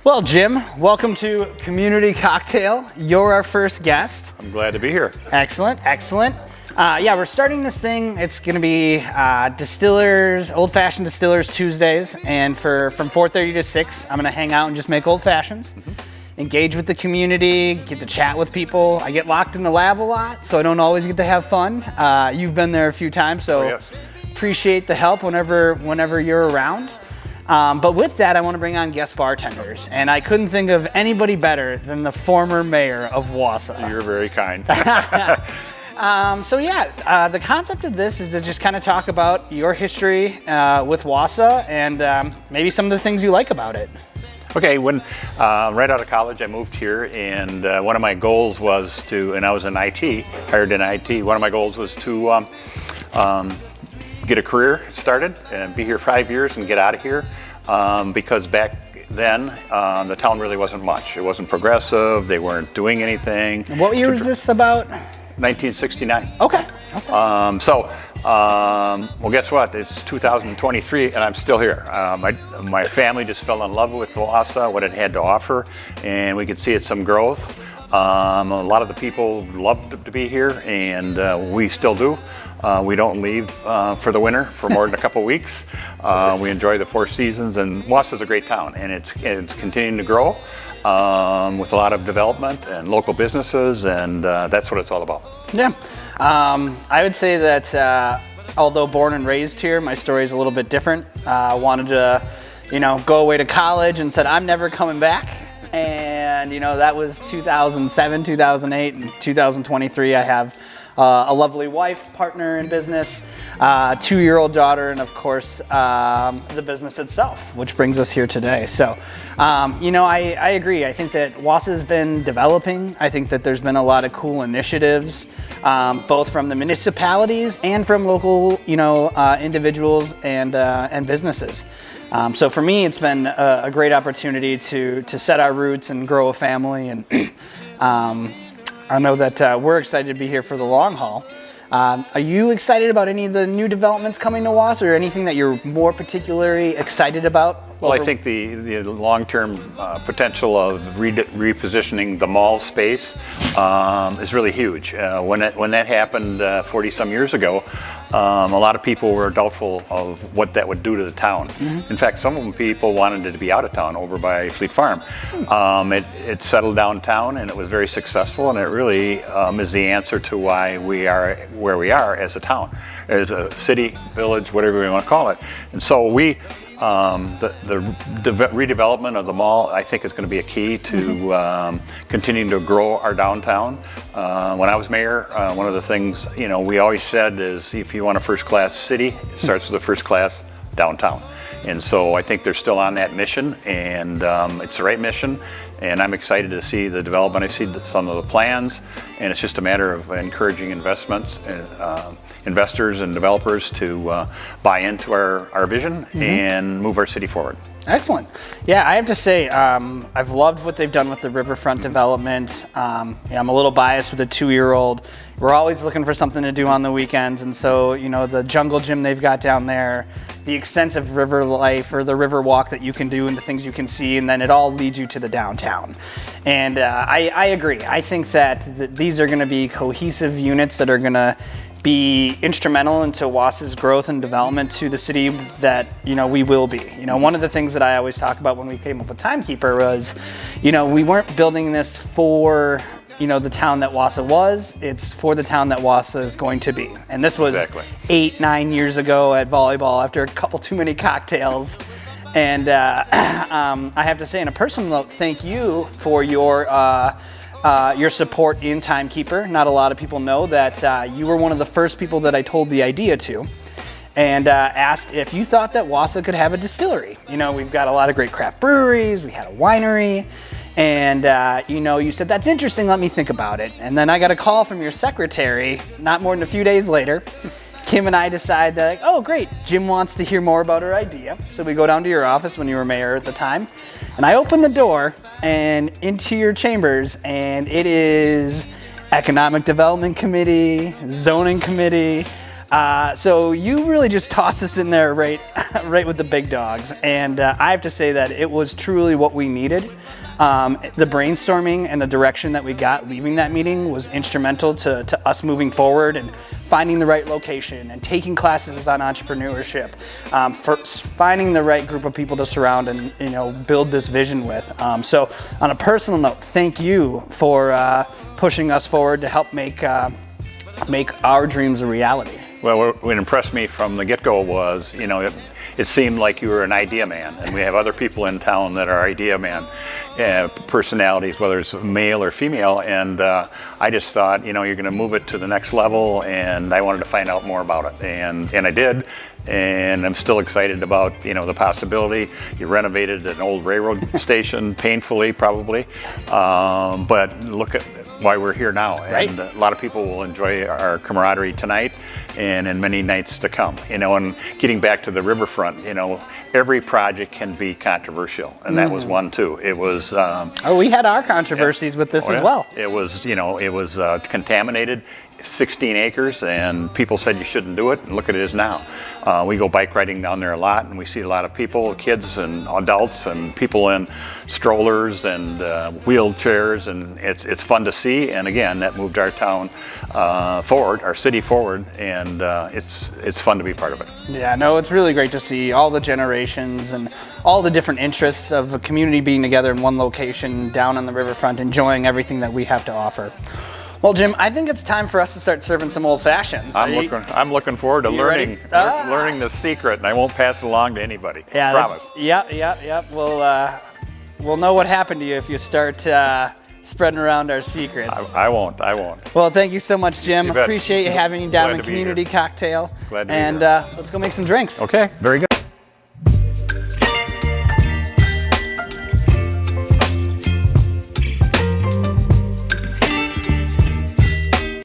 Well, Jim, welcome to Community Cocktail. You're our first guest. I'm glad to be here. Excellent, excellent. Yeah, we're starting this thing. It's going to be distillers, old-fashioned distillers Tuesdays, and from 4:30 to 6, I'm going to hang out and just make old fashions. Engage with the community, get to chat with people. I get locked in the lab a lot, so I don't always get to have fun. You've been there a few times, so yes. Appreciate the help whenever you're around. But with that, I want to bring on guest bartenders, and I couldn't think of anybody better than the former mayor of Wausau. You're very kind. The concept of this is to just kind of talk about your history with Wausau and maybe some of the things you like about it. Okay, when right out of college, I moved here, and one of my goals was to, and I was in IT, hired in IT. One of my goals was to get a career started and be here 5 years and get out of here, because back then the town really wasn't much. It wasn't progressive. They weren't doing anything. And what year was this about? 1969. Okay. Well, guess what? It's 2023, and I'm still here. My family just fell in love with Wausau, what it had to offer, and we could see it's some growth. A lot of the people loved to be here, and we still do. We don't leave for the winter for more than a couple weeks. We enjoy the 4 seasons, and Wausau's a great town, and it's continuing to grow with a lot of development and local businesses, and that's what it's all about. Yeah. I would say that although born and raised here, my story is a little bit different. Wanted to, go away to college and said, I'm never coming back. And, that was 2007, 2008, and 2023. I have a lovely wife, partner in business, 2-year-old daughter, and of course, the business itself, which brings us here today. So, I agree. I think that Wausau has been developing. I think that there's been a lot of cool initiatives, both from the municipalities and from local, individuals and businesses. So for me, it's been a great opportunity to set our roots and grow a family. And I know that we're excited to be here for the long haul. Are you excited about any of the new developments coming to Wausau, or anything that you're more particularly excited about? Well, I think the long-term potential of repositioning the mall space is really huge. When that happened 40-some years ago, a lot of people were doubtful of what that would do to the town. In fact, some of them people wanted it to be out of town over by Fleet Farm. It settled downtown, and it was very successful, and it really is the answer to why we are where we are as a town, as a city, village, whatever we want to call it. And so the redevelopment of the mall, I think, is going to be a key to continuing to grow our downtown. When I was mayor, one of the things we always said is, if you want a first-class city, it starts with a first-class downtown. And so I think they're still on that mission, and it's the right mission. And I'm excited to see the development. I see some of the plans, and it's just a matter of encouraging investors and developers to buy into our vision and move our city forward. Excellent. Yeah, I have to say, I've loved what they've done with the riverfront development. I'm a little biased with a 2-year-old. We're always looking for something to do on the weekends, and so the jungle gym they've got down there, the extensive river life or the river walk that you can do, and the things you can see, and then it all leads you to the downtown. And I agree. I think that these are going to be cohesive units that are going to be instrumental into Wausau's growth and development to the city that we will be. One of the things that I always talk about when we came up with Timekeeper was, we weren't building this for the town that Wausau was. It's for the town that Wausau is going to be. And this was 8-9 years ago at volleyball after a couple too many cocktails. And I have to say, on a personal note, thank you for your support in Timekeeper. Not a lot of people know that you were one of the first people that I told the idea to, and asked if you thought that Wausau could have a distillery. We've got a lot of great craft breweries, we had a winery, and you said, that's interesting, let me think about it. And then I got a call from your secretary not more than a few days later. Kim and I decide that, oh great, Jim wants to hear more about our idea. So we go down to your office when you were mayor at the time, and I open the door and into your chambers, and it is Economic Development Committee, Zoning Committee, So you really just tossed us in there right with the big dogs. And I have to say that it was truly what we needed. The brainstorming and the direction that we got leaving that meeting was instrumental to us moving forward and finding the right location and taking classes on entrepreneurship, for finding the right group of people to surround and build this vision with. So on a personal note, thank you for pushing us forward to help make our dreams a reality. Well, what impressed me from the get-go was, it seemed like you were an idea man, and we have other people in town that are idea man personalities, whether it's male or female, and I just thought, you're going to move it to the next level, and I wanted to find out more about it, and I did. And I'm still excited about the possibility. You renovated an old railroad station, painfully probably, but look at why we're here now. Right. And a lot of people will enjoy our camaraderie tonight and in many nights to come. And getting back to the riverfront, every project can be controversial, and that was one too. It was. We had our controversies with this as well. It was, it was contaminated. 16 acres, and people said you shouldn't do it, and look at it is now. We go bike riding down there a lot, and we see a lot of people, kids and adults and people in strollers and wheelchairs, and it's fun to see. And again, that moved our town forward, our city forward, and it's fun to be part of it. Yeah, no, it's really great to see all the generations and all the different interests of a community being together in one location down on the riverfront, enjoying everything that we have to offer. Well, Jim, I think it's time for us to start serving some old fashions. I'm looking forward to learning the secret, and I won't pass it along to anybody. Yeah, promise. Yep. We'll know what happened to you if you start spreading around our secrets. I won't. Well, thank you so much, Jim. You bet. Appreciate having you down Glad in to be Community here. Cocktail. Glad to be here. And let's go make some drinks. Okay, very good.